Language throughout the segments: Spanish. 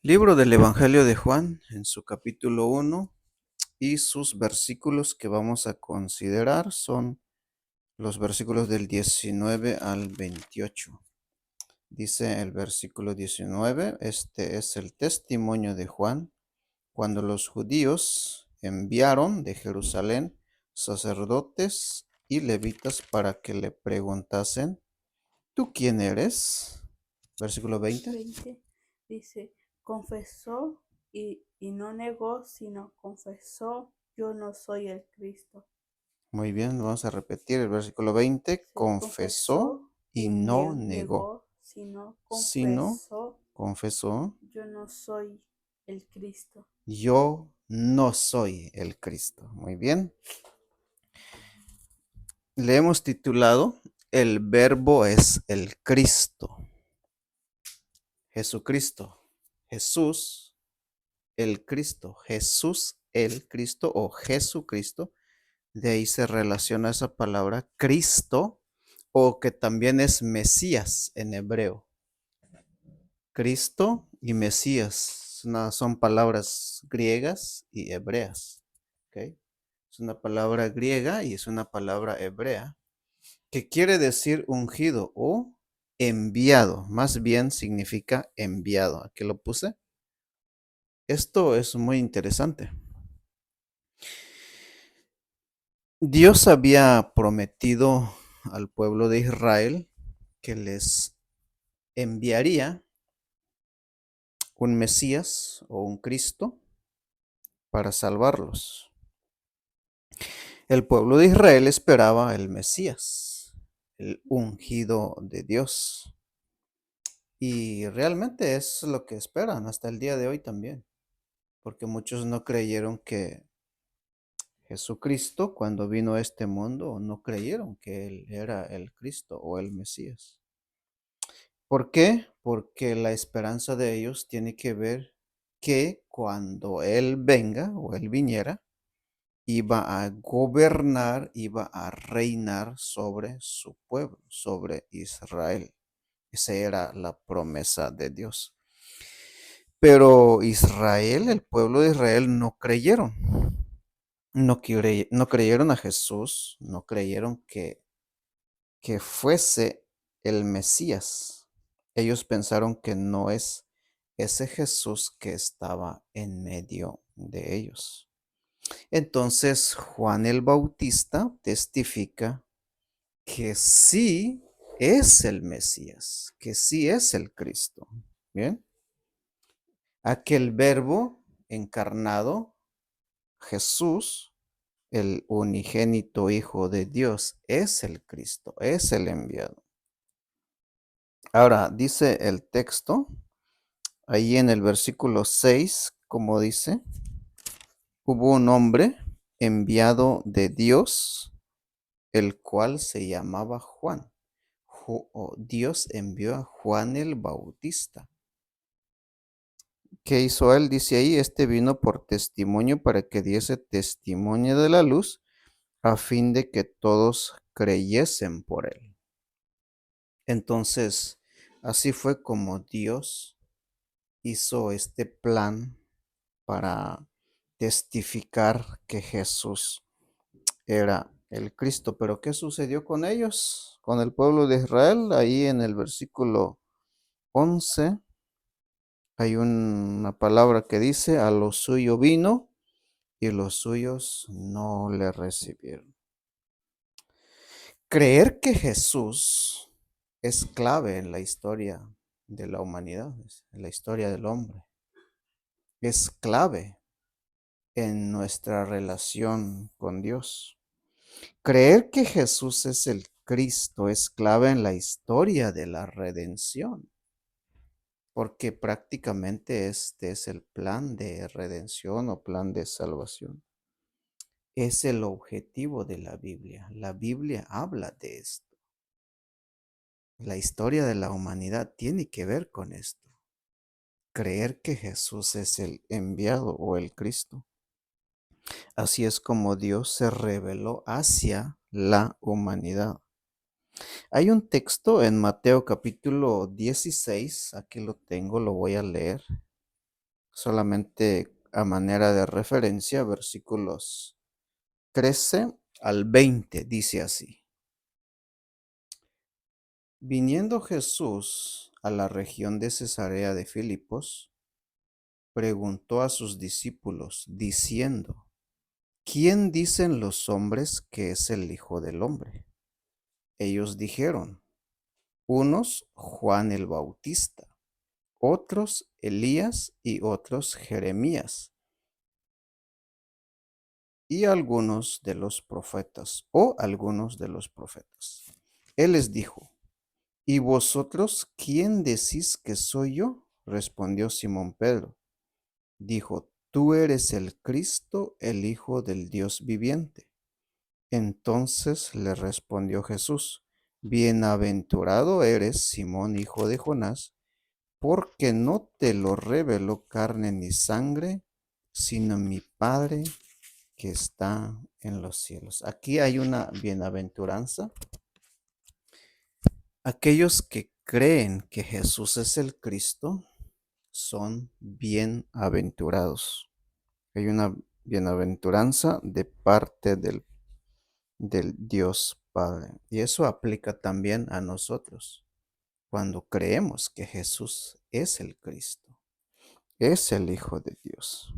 Libro del Evangelio de Juan, en su capítulo 1, y sus versículos que vamos a considerar son los versículos del 19 al 28. Dice el versículo 19, este es el testimonio de Juan, cuando los judíos enviaron de Jerusalén sacerdotes y levitas para que le preguntasen, ¿tú quién eres? Versículo 20. 20 dice, confesó y no negó, sino confesó, yo no soy el Cristo. Muy bien, vamos a repetir el versículo 20. Se Confesó confesó y y no negó, negó, sino sino confesó, confesó, yo no soy el Cristo. yo no soy el Cristo. Muy bien. Le hemos titulado El verbo es el Cristo. Jesucristo. Jesús, el Cristo. Jesús, el Cristo o Jesucristo. De ahí se relaciona esa palabra Cristo o que también es Mesías en hebreo. Cristo y Mesías son palabras griegas y hebreas. ¿Ok? Es una palabra griega y es una palabra hebrea que quiere decir ungido o enviado. Más bien significa enviado. Aquí lo puse. Esto es muy interesante. Dios había prometido al pueblo de Israel que les enviaría un Mesías o un Cristo para salvarlos. El pueblo de Israel esperaba el Mesías, el ungido de Dios. Y realmente es lo que esperan hasta el día de hoy también, porque muchos no creyeron que Jesucristo, cuando vino a este mundo, no creyeron que Él era el Cristo o el Mesías. ¿Por qué? Porque la esperanza de ellos tiene que ver que cuando Él venga o Él viniera, iba a gobernar, iba a reinar sobre su pueblo, sobre Israel. Esa era la promesa de Dios. Pero Israel, el pueblo de Israel, no creyeron. No creyeron a Jesús, no creyeron que fuese el Mesías. Ellos pensaron que no es ese Jesús que estaba en medio de ellos. Entonces Juan el Bautista testifica que sí es el Mesías, que sí es el Cristo. Bien, aquel verbo encarnado, Jesús, el unigénito Hijo de Dios, es el Cristo, es el enviado. Ahora, dice el texto, ahí en el versículo 6, como dice, hubo un hombre enviado de Dios, el cual se llamaba Juan. Dios envió a Juan el Bautista. ¿Qué hizo él? Dice ahí, este vino por testimonio para que diese testimonio de la luz, a fin de que todos creyesen por él. Entonces, así fue como Dios hizo este plan para testificar que Jesús era el Cristo. Pero ¿qué sucedió con ellos? Con el pueblo de Israel, ahí en el versículo 11 hay una palabra que dice, a lo suyo vino y los suyos no le recibieron. Creer que Jesús es clave en la historia de la humanidad, en la historia del hombre. Es clave en nuestra relación con Dios. Creer que Jesús es el Cristo es clave en la historia de la redención, porque prácticamente este es el plan de redención o plan de salvación. Es el objetivo de la Biblia. La Biblia habla de esto. La historia de la humanidad tiene que ver con esto. Creer que Jesús es el enviado o el Cristo. Así es como Dios se reveló hacia la humanidad. Hay un texto en Mateo capítulo 16, aquí lo tengo, lo voy a leer. Solamente a manera de referencia, versículos 13 al 20, dice así. Viniendo Jesús a la región de Cesarea de Filipos, preguntó a sus discípulos, diciendo, ¿quién dicen los hombres que es el Hijo del Hombre? Ellos dijeron, unos Juan el Bautista, otros Elías y otros Jeremías y algunos de los profetas o algunos de los profetas. Él les dijo, ¿y vosotros quién decís que soy yo? Respondió Simón Pedro. Dijo, tú eres el Cristo, el Hijo del Dios viviente. Entonces le respondió Jesús, bienaventurado eres, Simón, hijo de Jonás, porque no te lo reveló carne ni sangre, sino mi Padre que está en los cielos. Aquí hay una bienaventuranza. Aquellos que creen que Jesús es el Cristo son bienaventurados. Hay una bienaventuranza de parte del Dios Padre. Y eso aplica también a nosotros cuando creemos que Jesús es el Cristo, es el Hijo de Dios.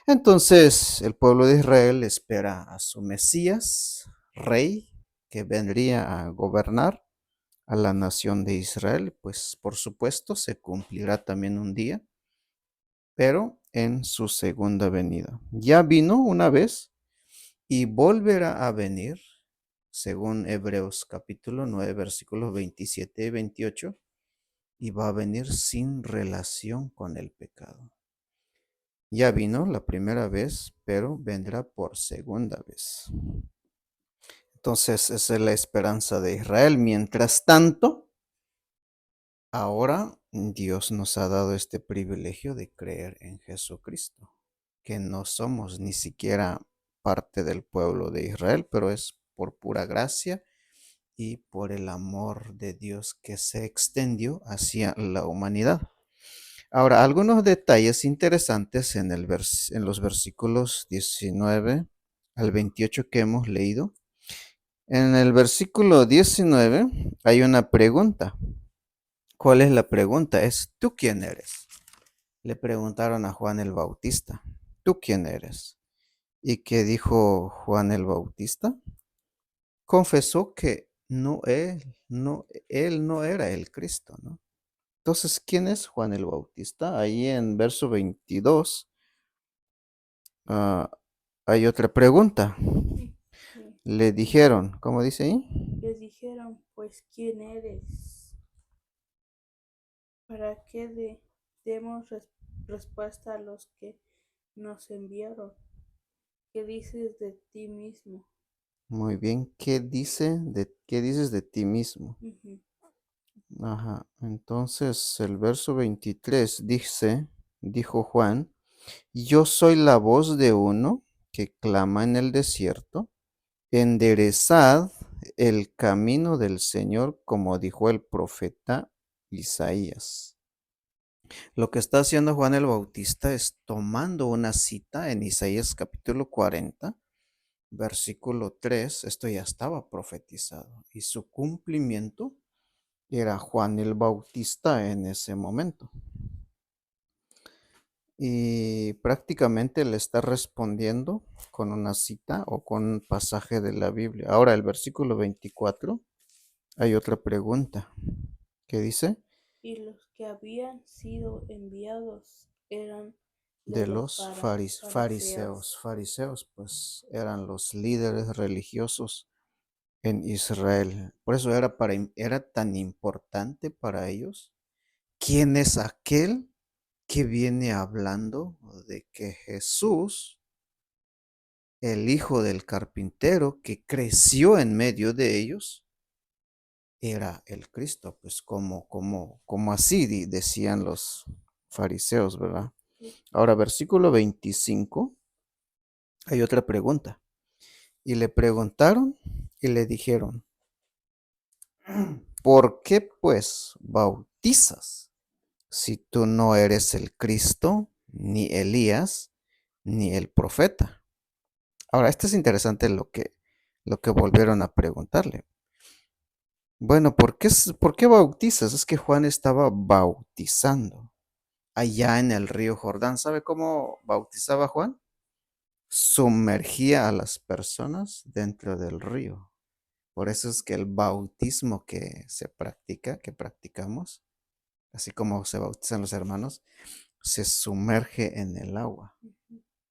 Entonces el pueblo de Israel espera a su Mesías, rey, que vendría a gobernar a la nación de Israel. Pues por supuesto se cumplirá también un día, pero en su segunda venida. Ya vino una vez y volverá a venir, según Hebreos capítulo 9, versículos 27 y 28, y va a venir sin relación con el pecado. Ya vino la primera vez, pero vendrá por segunda vez. Entonces, esa es la esperanza de Israel. Mientras tanto, ahora Dios nos ha dado este privilegio de creer en Jesucristo, que no somos ni siquiera parte del pueblo de Israel, pero es por pura gracia y por el amor de Dios que se extendió hacia la humanidad. Ahora, algunos detalles interesantes en los versículos 19 al 28 que hemos leído. En el versículo 19 hay una pregunta. ¿Cuál es la pregunta? Es, ¿tú quién eres? Le preguntaron a Juan el Bautista, ¿tú quién eres? ¿Y qué dijo Juan el Bautista? Confesó que él no era el Cristo, ¿no? Entonces, ¿quién es Juan el Bautista? Ahí en verso 22 ah, hay otra pregunta. Sí. Le dijeron, ¿cómo dice ahí? Les dijeron, pues, ¿quién eres? ¿Para que demos respuesta a los que nos enviaron? ¿Qué dices de ti mismo? Muy bien, qué dices de ti mismo? Ujú. Ajá, entonces el verso 23 dice, dijo Juan, yo soy la voz de uno que clama en el desierto, enderezad el camino del Señor, como dijo el profeta Isaías. Lo que está haciendo Juan el Bautista es tomando una cita en Isaías capítulo 40, versículo 3. Esto ya estaba profetizado y su cumplimiento era Juan el Bautista en ese momento. Y prácticamente le está respondiendo con una cita o con un pasaje de la Biblia. Ahora, el versículo 24, hay otra pregunta que dice, Y los que habían sido enviados eran de de los los fariseos. fariseos, pues eran los líderes religiosos en Israel. Por eso era tan importante para ellos. ¿Quién es aquel que viene hablando de que Jesús, el hijo del carpintero, que creció en medio de ellos, era el Cristo? Pues como así decían los fariseos, ¿verdad? Sí. Ahora, versículo 25, hay otra pregunta. Y le preguntaron y le dijeron, ¿por qué pues bautizas si tú no eres el Cristo, ni Elías, ni el profeta. Ahora, esto es interesante lo que volvieron a preguntarle. Bueno, por qué bautizas? Es que Juan estaba bautizando allá en el río Jordán. ¿Sabe cómo bautizaba Juan? Sumergía a las personas dentro del río. Por eso es que el bautismo que se practica, que practicamos, así como se bautizan los hermanos, se sumerge en el agua.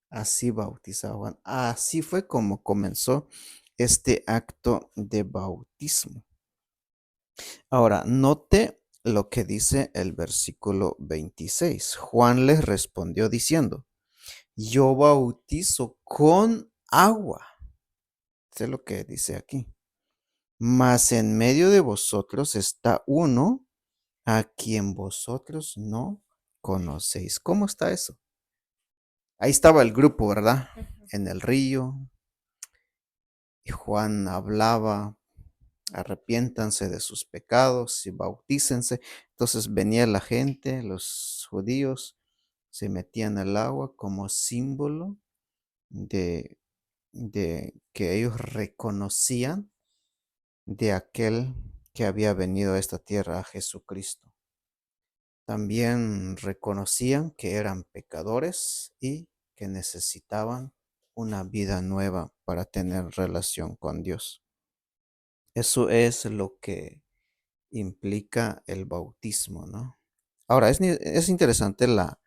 Así bautizaba Juan. Así fue como comenzó este acto de bautismo. Ahora, note lo que dice el versículo 26. Juan les respondió diciendo, yo bautizo con agua. Sé lo que dice aquí. Mas en medio de vosotros está uno a quien vosotros no conocéis. ¿Cómo está eso? Ahí estaba el grupo, ¿verdad? En el río. Y Juan hablaba, arrepiéntanse de sus pecados y bautícense. Entonces venía la gente, los judíos, se metían al agua como símbolo de, de que ellos reconocían de aquel que había venido a esta tierra, a Jesucristo. También reconocían que eran pecadores y que necesitaban una vida nueva para tener relación con Dios. Eso es lo que implica el bautismo, ¿no? Ahora, es interesante la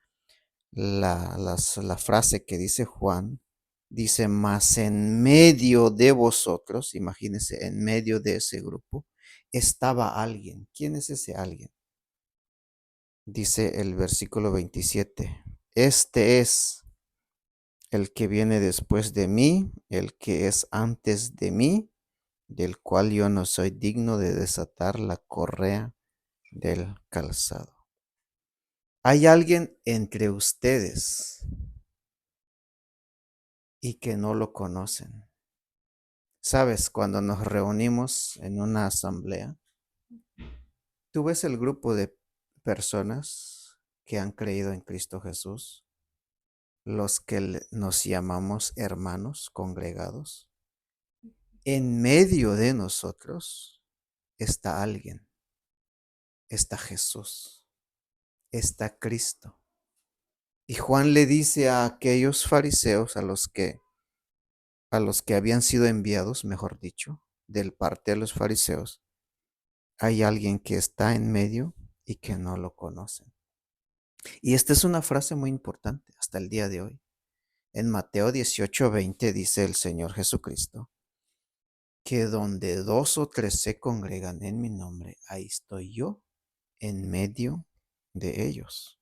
frase que dice Juan. Dice, mas en medio de vosotros, imagínense, en medio de ese grupo, estaba alguien. ¿Quién es ese alguien? Dice el versículo 27. Este es el que viene después de mí, el que es antes de mí, del cual yo no soy digno de desatar la correa del calzado. Hay alguien entre ustedes y que no lo conocen. Sabes, cuando nos reunimos en una asamblea, tú ves el grupo de personas que han creído en Cristo Jesús, los que nos llamamos hermanos congregados. En medio de nosotros está alguien, está Jesús, está Cristo. Y Juan le dice a aquellos fariseos, a los que habían sido enviados, mejor dicho, del parte de los fariseos, hay alguien que está en medio y que no lo conocen. Y esta es una frase muy importante hasta el día de hoy. En Mateo 18:20 dice el Señor Jesucristo, que donde dos o tres se congregan en mi nombre, ahí estoy yo en medio de ellos.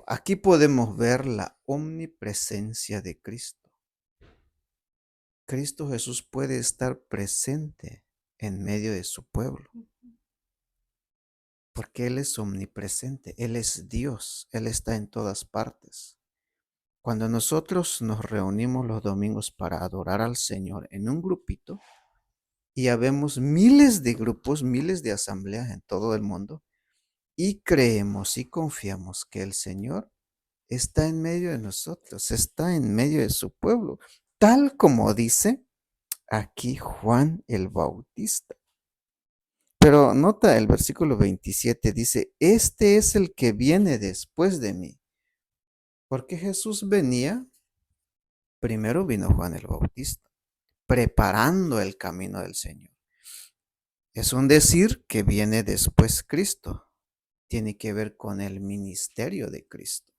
Aquí podemos ver la omnipresencia de Cristo. Cristo Jesús puede estar presente en medio de su pueblo, porque Él es omnipresente, Él es Dios, Él está en todas partes. Cuando nosotros nos reunimos los domingos para adorar al Señor en un grupito, y habemos miles de grupos, miles de asambleas en todo el mundo, y creemos y confiamos que el Señor está en medio de nosotros, está en medio de su pueblo, tal como dice aquí Juan el Bautista. Pero nota el versículo 27, dice, este es el que viene después de mí. Porque Jesús venía, primero vino Juan el Bautista, preparando el camino del Señor. Es un decir que viene después Cristo. Tiene que ver con el ministerio de Cristo.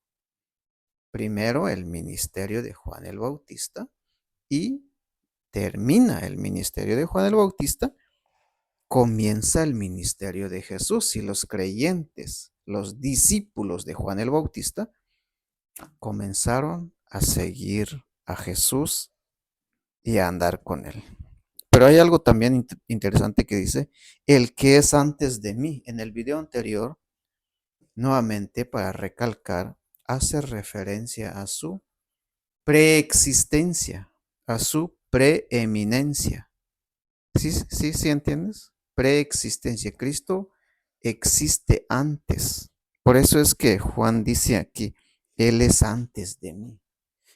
Primero el ministerio de Juan el Bautista y termina el ministerio de Juan el Bautista, comienza el ministerio de Jesús y los creyentes, los discípulos de Juan el Bautista, comenzaron a seguir a Jesús y a andar con él. Pero hay algo también interesante que dice, el que es antes de mí. En el video anterior, nuevamente para recalcar, hace referencia a su preexistencia, a su preeminencia. ¿Sí entiendes? Preexistencia. Cristo existe antes. Por eso es que Juan dice aquí, Él es antes de mí.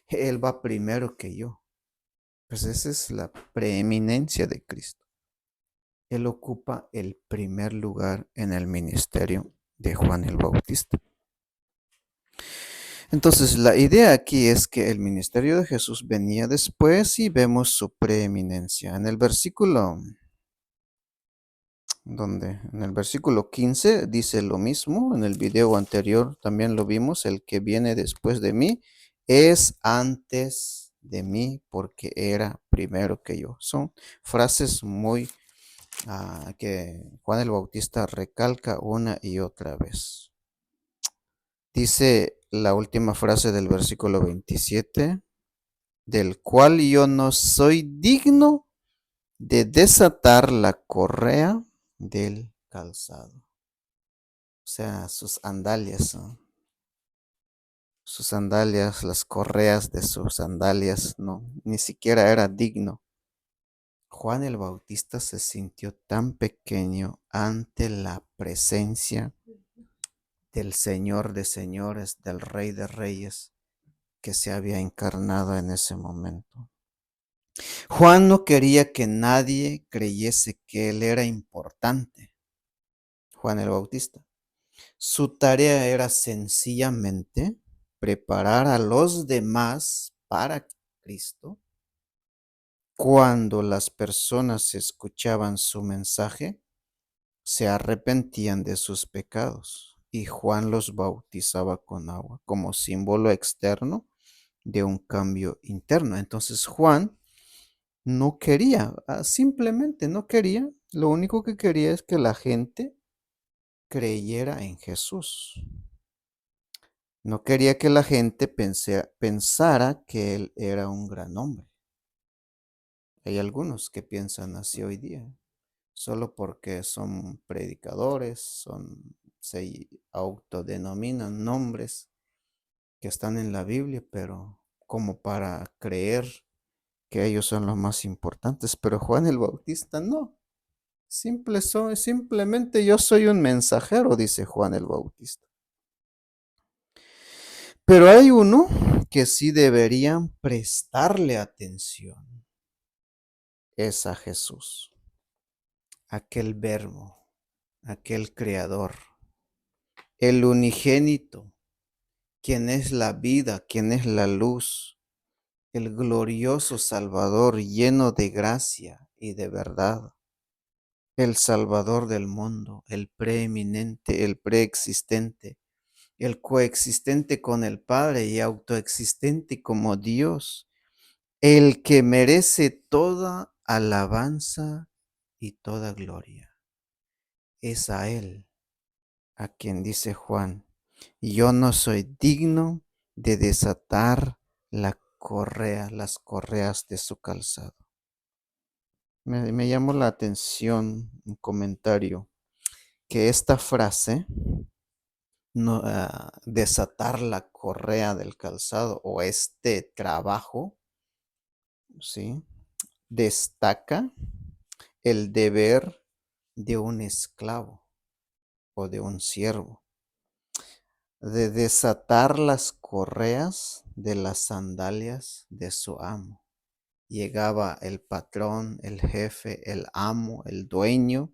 Él va primero que yo. Pues esa es la preeminencia de Cristo. Él ocupa el primer lugar en el ministerio de Juan el Bautista. Entonces, la idea aquí es que el ministerio de Jesús venía después y vemos su preeminencia. En el versículo en el versículo 15 dice lo mismo, en el video anterior también lo vimos, el que viene después de mí es antes de mí porque era primero que yo. Son frases muy que Juan el Bautista recalca una y otra vez. Dice la última frase del versículo 27, del cual yo no soy digno de desatar la correa del calzado. O sea, sus sandalias, ¿no? Sus sandalias, las correas de sus sandalias, no, ni siquiera era digno. Juan el Bautista se sintió tan pequeño ante la presencia del Señor de señores, del Rey de reyes, que se había encarnado en ese momento. Juan no quería que nadie creyese que él era importante, Juan el Bautista. Su tarea era sencillamente preparar a los demás para Cristo. Cuando las personas escuchaban su mensaje, se arrepentían de sus pecados y Juan los bautizaba con agua como símbolo externo de un cambio interno. Entonces Juan no quería, simplemente no quería, lo único que quería es que la gente creyera en Jesús. No quería que la gente pensara que él era un gran hombre. Hay algunos que piensan así hoy día, solo porque son predicadores, se autodenominan nombres que están en la Biblia, pero como para creer que ellos son los más importantes. Pero Juan el Bautista no. Simplemente yo soy un mensajero, dice Juan el Bautista. Pero hay uno que sí deberían prestarle atención. Es a Jesús, aquel verbo, aquel creador, el unigénito, quien es la vida, quien es la luz, el glorioso Salvador lleno de gracia y de verdad, el Salvador del mundo, el preeminente, el preexistente, el coexistente con el Padre y autoexistente como Dios, el que merece toda alabanza y toda gloria. Es a Él a quien dice Juan, yo no soy digno de desatar las correas de su calzado. Me llamó la atención un comentario que esta frase, no, desatar la correa del calzado o este trabajo, ¿sí? Destaca el deber de un esclavo o de un siervo, de desatar las correas de las sandalias de su amo. Llegaba el patrón, el jefe, el amo, el dueño,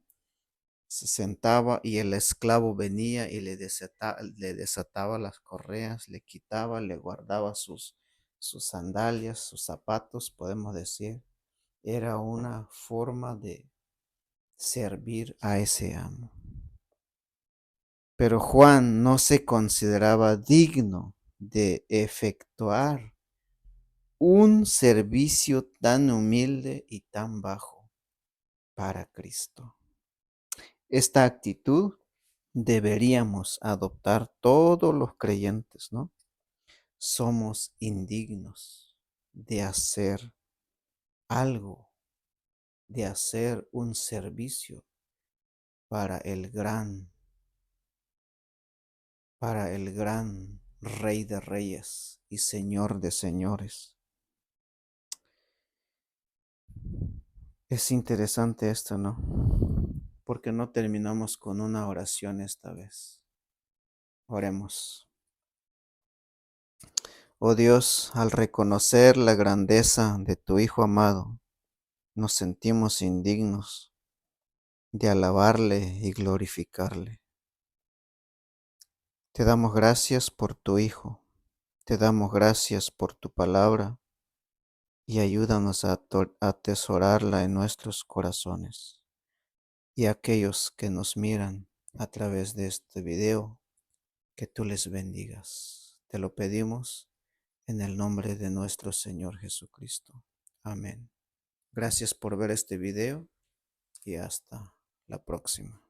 se sentaba y el esclavo venía y le desataba las correas, le quitaba, le guardaba sus sandalias, sus zapatos, podemos decir. Era una forma de servir a ese amo. Pero Juan no se consideraba digno de efectuar un servicio tan humilde y tan bajo para Cristo. Esta actitud deberíamos adoptar todos los creyentes, ¿no? Somos indignos de hacer algo, de hacer un servicio para para el gran Rey de Reyes y Señor de Señores. Es interesante esto, ¿no? Porque no terminamos con una oración esta vez. Oremos. Oh Dios, al reconocer la grandeza de tu Hijo amado, nos sentimos indignos de alabarle y glorificarle. Te damos gracias por tu Hijo, te damos gracias por tu palabra y ayúdanos a atesorarla en nuestros corazones. Y a aquellos que nos miran a través de este video, que tú les bendigas. Te lo pedimos en el nombre de nuestro Señor Jesucristo. Amén. Gracias por ver este video y hasta la próxima.